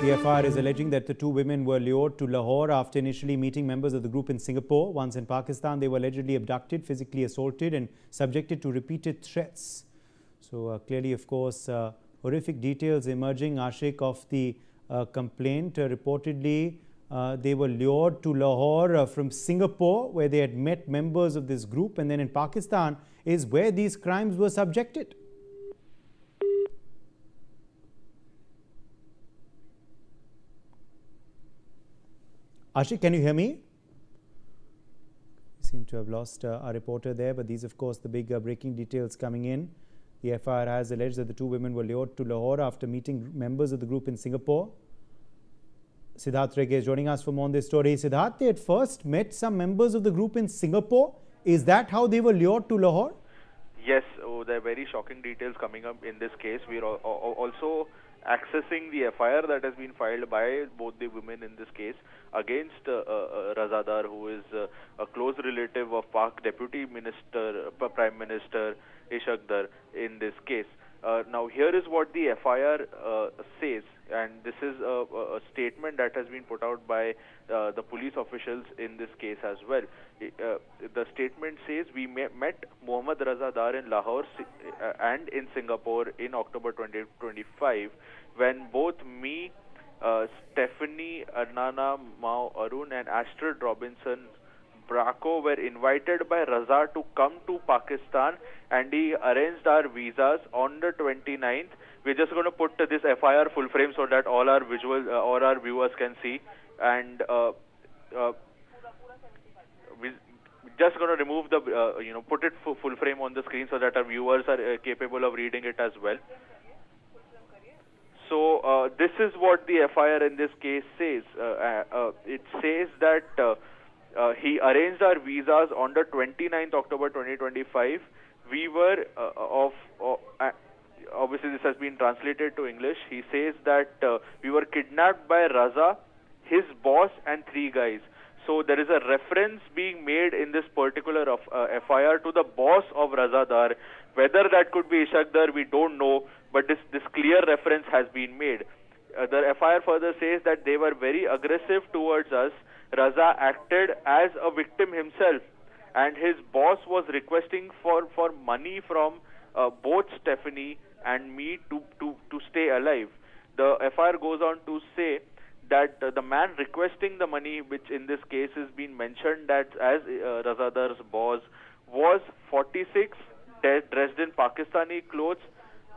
The FIR is alleging that the two women were lured to Lahore after initially meeting members of the group in Singapore. Once in Pakistan, they were allegedly abducted, physically assaulted and subjected to repeated threats. So clearly, of course, horrific details emerging, Ashik, of the complaint. Reportedly, they were lured to Lahore from Singapore, where they had met members of this group. And then in Pakistan is where these crimes were subjected. Ashik, can you hear me? We seem to have lost our reporter there, but these, of course, the big breaking details coming in. The FIR has alleged that the two women were lured to Lahore after meeting members of the group in Singapore. Siddharth Rege is joining us for more on this story. Siddharth, they had first met some members of the group in Singapore. Is that how they were lured to Lahore? Yes, there are very shocking details coming up in this case. We are also accessing the FIR that has been filed by both the women in this case against Raza, who is a close relative of Pak Deputy Minister, Prime Minister Ishaq in this case. Now, here is what the FIR says, and this is a statement that has been put out by the police officials in this case as well. The statement says, we met Mohammad Raza Dar in Lahore and in Singapore in October 2025, when both me, Stephanie, Arnana, Mao Arun and Astrid Robinson Braco were invited by Raza to come to Pakistan, and he arranged our visas on the 29th. We're just going to put this FIR full frame so that all our all our viewers can see, and we're just going to remove the put it full frame on the screen so that our viewers are capable of reading it as well. So this is what the FIR in this case says. It says that he arranged our visas on the 29th October 2025. We were obviously this has been translated to English. He says that we were kidnapped by Raza, his boss and three guys. So there is a reference being made in this particular FIR to the boss of Raza Dar. Whether that could be Ishaq Dar, we don't know, but this clear reference has been made. The FIR further says that they were very aggressive towards us. Raza acted as a victim himself, and his boss was requesting for money from both Stephanie and me to stay alive. The FIR goes on to say that the man requesting the money, which in this case has been mentioned that as Razadar's boss, was 46, dressed in Pakistani clothes,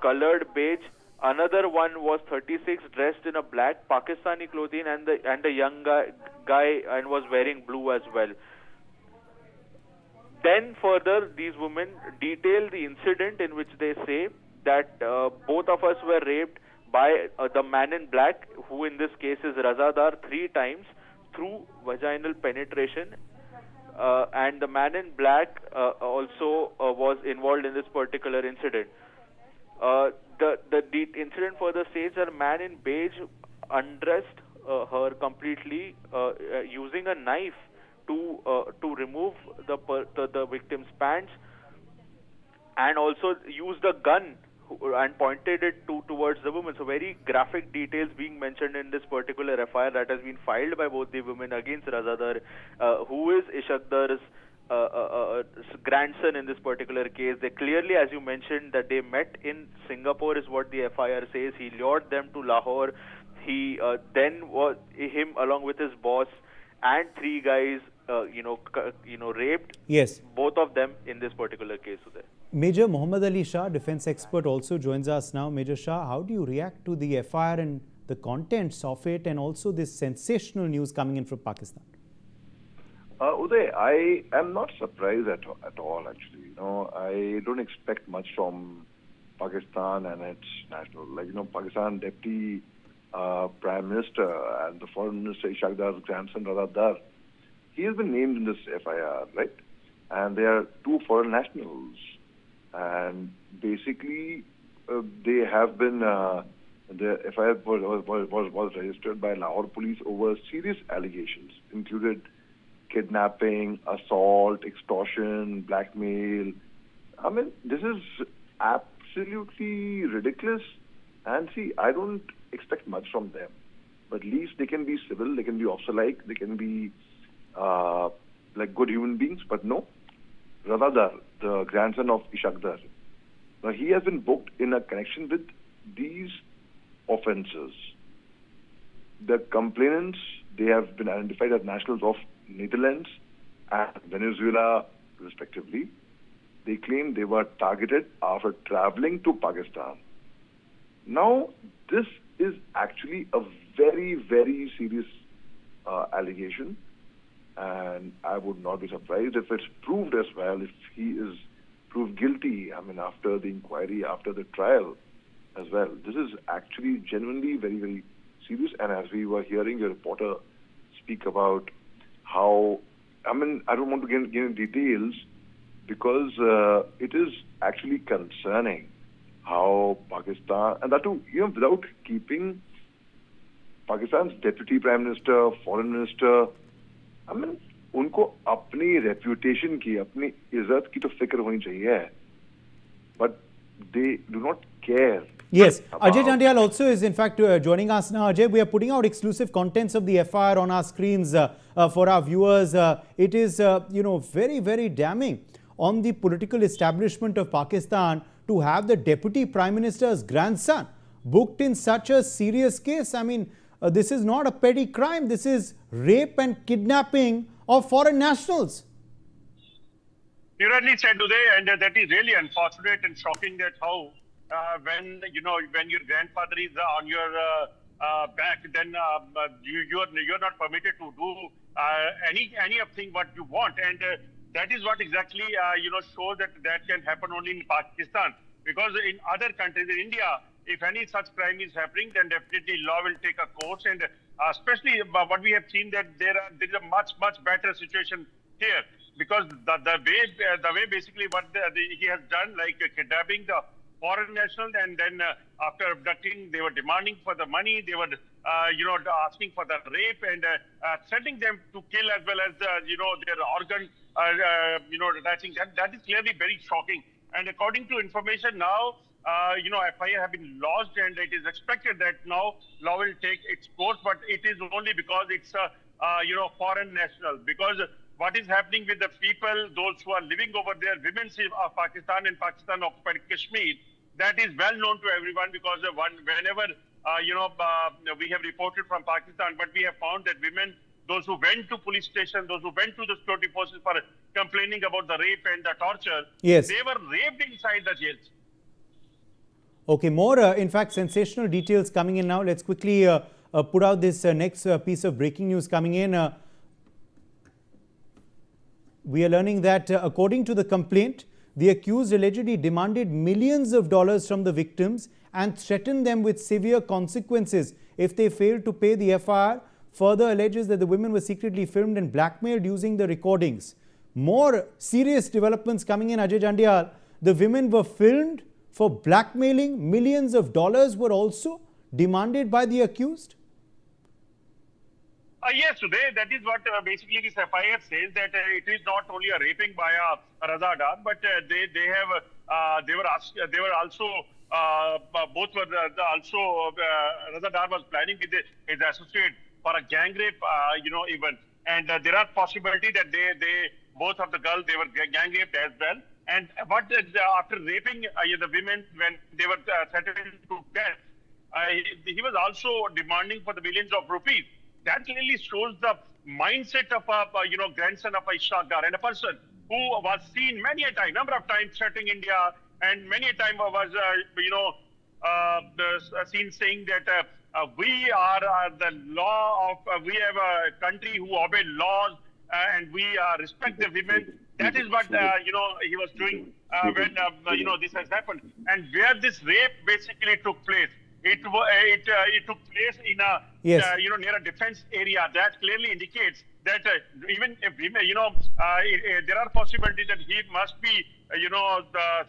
colored beige. Another one was 36, dressed in a black Pakistani clothing, and a young guy and was wearing blue as well. Then further, these women detail the incident in which they say that both of us were raped by the man in black, who in this case is Raza Dar, 3 times through vaginal penetration. And the man in black also was involved in this particular incident. The incident further says that a man in beige undressed her completely using a knife to remove the victim's pants, and also used a gun and pointed it towards the woman. So very graphic details being mentioned in this particular FIR that has been filed by both the women against Raza Dar, who is Ishaq Dar's grandson in this particular case. They clearly, as you mentioned, that they met in Singapore is what the FIR says. He lured them to Lahore. He then was him along with his boss and 3 guys, raped. Yes. Both of them in this particular case. Major Muhammad Ali Shah, defense expert, also joins us now. Major Shah, how do you react to the FIR and the contents of it, and also this sensational news coming in from Pakistan? Uday, I am not surprised at all, actually. I don't expect much from Pakistan and its national. Pakistan Deputy Prime Minister and the Foreign Minister Ishaq Dar's grandson, Raza Dar, he has been named in this FIR, right? And they are 2 foreign nationals. And basically, they have been, the FIR was registered by Lahore police over serious allegations, included kidnapping, assault, extortion, blackmail. I mean, this is absolutely ridiculous. And see, I don't expect much from them. but at least they can be civil, they can be officer-like, they can be like good human beings. But no, Raza Dar, the grandson of Ishaq Dar, now he has been booked in a connection with these offences. The complainants, they have been identified as nationals of Netherlands and Venezuela, respectively. They claim they were targeted after traveling to Pakistan. Now, this is actually a very, very serious allegation, and I would not be surprised if it's proved as well, if he is proved guilty, I mean, after the inquiry, after the trial as well. This is actually genuinely very, very serious, and as we were hearing your reporter speak about how, I mean, I don't want to get into details, because it is actually concerning how Pakistan, and that too, without keeping Pakistan's deputy prime minister, foreign minister, I mean, उनको अपनी reputation की, अपनी इज्जत की तो फिक्र होनी चाहिए, but they do not care. Yes, Ajay Jandial also is in fact joining us now. Ajay, we are putting out exclusive contents of the FIR on our screens for our viewers. It is, very, very damning on the political establishment of Pakistan to have the Deputy Prime Minister's grandson booked in such a serious case. I mean, this is not a petty crime. This is rape and kidnapping of foreign nationals. You rightly said today, and that is really unfortunate and shocking that how when your grandfather is on your back, then you're not permitted to do any of thing what you want, and that is what exactly shows that can happen only in Pakistan. Because in other countries, in India, if any such crime is happening, then definitely law will take a course, and especially what we have seen that there is a much better situation here, because the way basically what he has done, like kidnapping the foreign nationals, and then after abducting, they were demanding for the money, they were asking for the rape, and threatening them to kill, as well as their organ attaching. That is clearly very shocking. And according to information now, FIR have been lodged, and it is expected that now law will take its course, but it is only because it's foreign national. Because what is happening with the people, those who are living over there, women of Pakistan and Pakistan occupied Kashmir, that is well known to everyone, because whenever we have reported from Pakistan, but we have found that women, those who went to police station, those who went to the security forces for complaining about the rape and the torture, yes, they were raped inside the jails. Okay, more in fact sensational details coming in now. Let's quickly put out this next piece of breaking news coming in. We are learning that according to the complaint, the accused allegedly demanded millions of dollars from the victims and threatened them with severe consequences if they failed to pay the FIR. Further alleges that the women were secretly filmed and blackmailed using the recordings. More serious developments coming in, Ajay Jandial. The women were filmed for blackmailing. Millions of dollars were also demanded by the accused. Yes, today that is what basically this FIR says, that it is not only a raping by Raza Dar, but they were also Raza Dar was planning with his associate for a gang rape, even, and there are possibility that they both of the girls, they were gang raped as well. And after raping the women when they were threatened to death, he was also demanding for the millions of rupees. That clearly shows the mindset of a grandson of Ishaq Dar, and a person who was seen number of times threatening India, and many a time was seen saying that we are the law of we have a country who obey laws, and we respect the women. That is what he was doing when this has happened, and where this rape basically took place. It took place in a yes, near a defense area. That clearly indicates that even if there are possibilities that he must be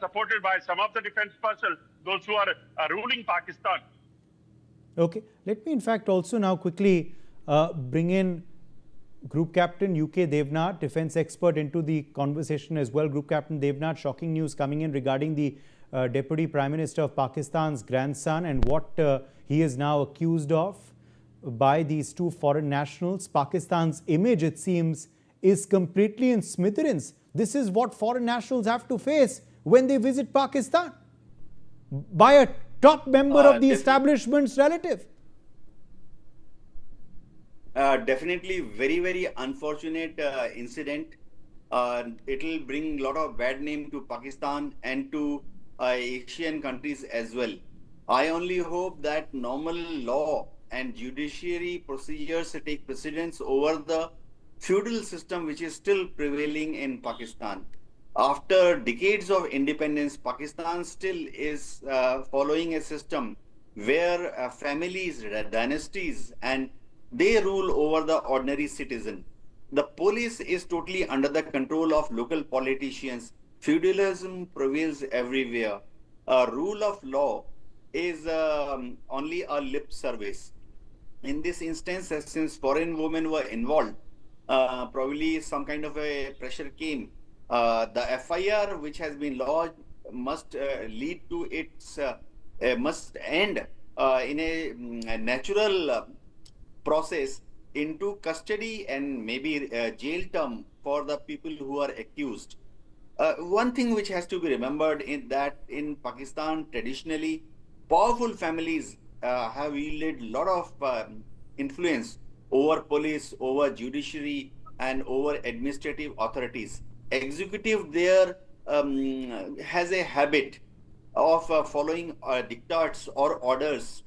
supported by some of the defense personnel, those who are ruling Pakistan. Okay, let me in fact also now quickly bring in Group Captain UK Devnath, defense expert, into the conversation as well. Group Captain Devnath, shocking news coming in regarding the Deputy Prime Minister of Pakistan's grandson and what he is now accused of. by these two foreign nationals. Pakistan's image, it seems, is completely in smithereens. This is what foreign nationals have to face when they visit Pakistan by a top member of the establishment's relative. Definitely very unfortunate incident. It will bring a lot of bad name to Pakistan and to Asian countries as well. I only hope that normal law and judiciary procedures take precedence over the feudal system which is still prevailing in Pakistan. After decades of independence, Pakistan still is following a system where families, dynasties, and they rule over the ordinary citizen. The police is totally under the control of local politicians. Feudalism prevails everywhere. Rule of law is only a lip service. In this instance, since foreign women were involved, probably some kind of a pressure came. The FIR which has been lodged must lead to its, must end in a natural process into custody and maybe jail term for the people who are accused. One thing which has to be remembered is that in Pakistan, traditionally, powerful families have wielded a lot of influence over police, over judiciary, and over administrative authorities. Executive there has a habit of following diktats or orders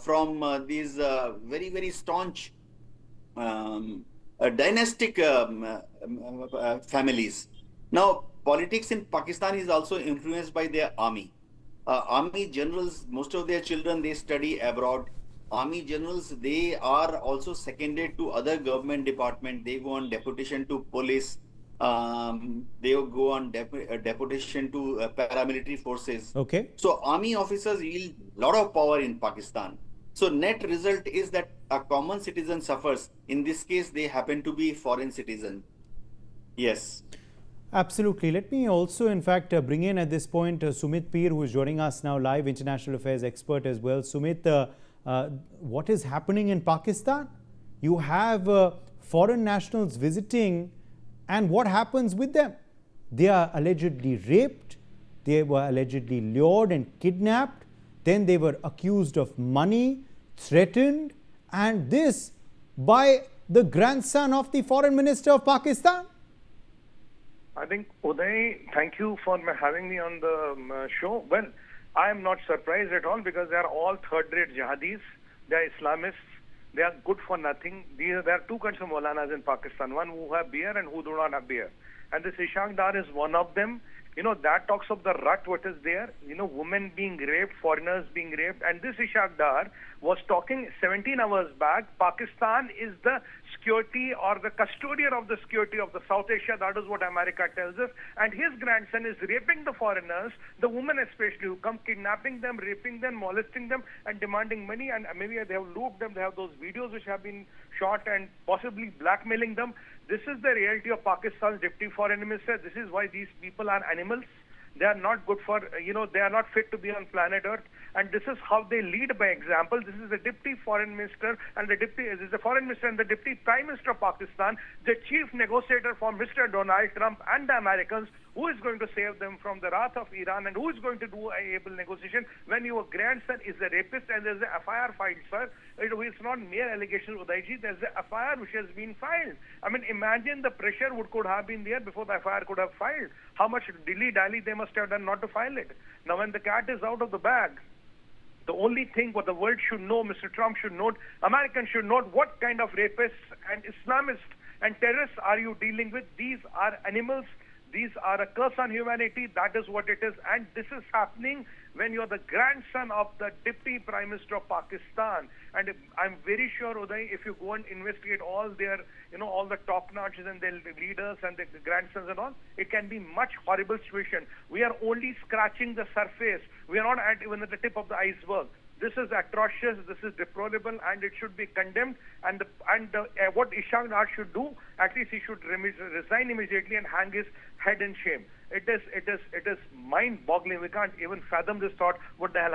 from these very staunch dynastic families. Now, politics in Pakistan is also influenced by their army. Army generals, most of their children, they study abroad. Army generals, they are also seconded to other government departments. They go on deputation to police. They go on deputation to paramilitary forces. Okay. So army officers wield a lot of power in Pakistan. So net result is that a common citizen suffers. In this case, they happen to be foreign citizen. Yes. Absolutely. Let me also, in fact, bring in at this point Sumit Peer, who is joining us now live, international affairs expert as well. Sumit, what is happening in Pakistan? You have foreign nationals visiting, and what happens with them? They are allegedly raped, they were allegedly lured and kidnapped, then they were accused of money, threatened, and this by the grandson of the foreign minister of Pakistan. I think, Uday, thank you for having me on the show. Well, I am not surprised at all because they are all third-rate jihadis. They are Islamists. They are good for nothing. There are two kinds of Maulanas in Pakistan, one who have beer and who do not have beer. And this Ishaq Dar is one of them. You know, that talks of the rut what is there. You know, women being raped, foreigners being raped. And this Ishaq Dar was talking 17 hours back, Pakistan is the security or the custodian of the security of the South Asia. That is what America tells us. And his grandson is raping the foreigners, the women especially, who come kidnapping them, raping them, molesting them, and demanding money. And maybe they have looped them. They have those videos which have been shot and possibly blackmailing them. This is the reality of Pakistan's deputy foreign minister. This is why these people are animals. They are not good for, they are not fit to be on planet Earth. And this is how they lead by example. This is the deputy foreign minister and this is the foreign minister and the deputy prime minister of Pakistan, the chief negotiator for Mr. Donald Trump and the Americans, who is going to save them from the wrath of Iran and who is going to do a able negotiation when your grandson is a rapist and there's a FIR filed, sir. It's not mere allegations, Udayji. There's a FIR which has been filed. I mean, imagine the pressure would could have been there before the FIR could have filed. How much dilly-dally they must have done not to file it. Now, when the cat is out of the bag, the only thing what the world should know, Mr. Trump should note, Americans should note what kind of rapists and Islamists and terrorists are you dealing with. These are animals. These are a curse on humanity. That is what it is. And this is happening when you're the grandson of the deputy prime minister of Pakistan. And I'm very sure, Uday, if you go and investigate all their, all the top notches and their leaders and the grandsons and all, it can be much horrible situation. We are only scratching the surface. We are not even at the tip of the iceberg. This is atrocious, this is deplorable, and it should be condemned. And what Ishaq Dar should do, at least he should resign immediately and hang his head in shame. It is mind-boggling. We can't even fathom this thought. What the hell?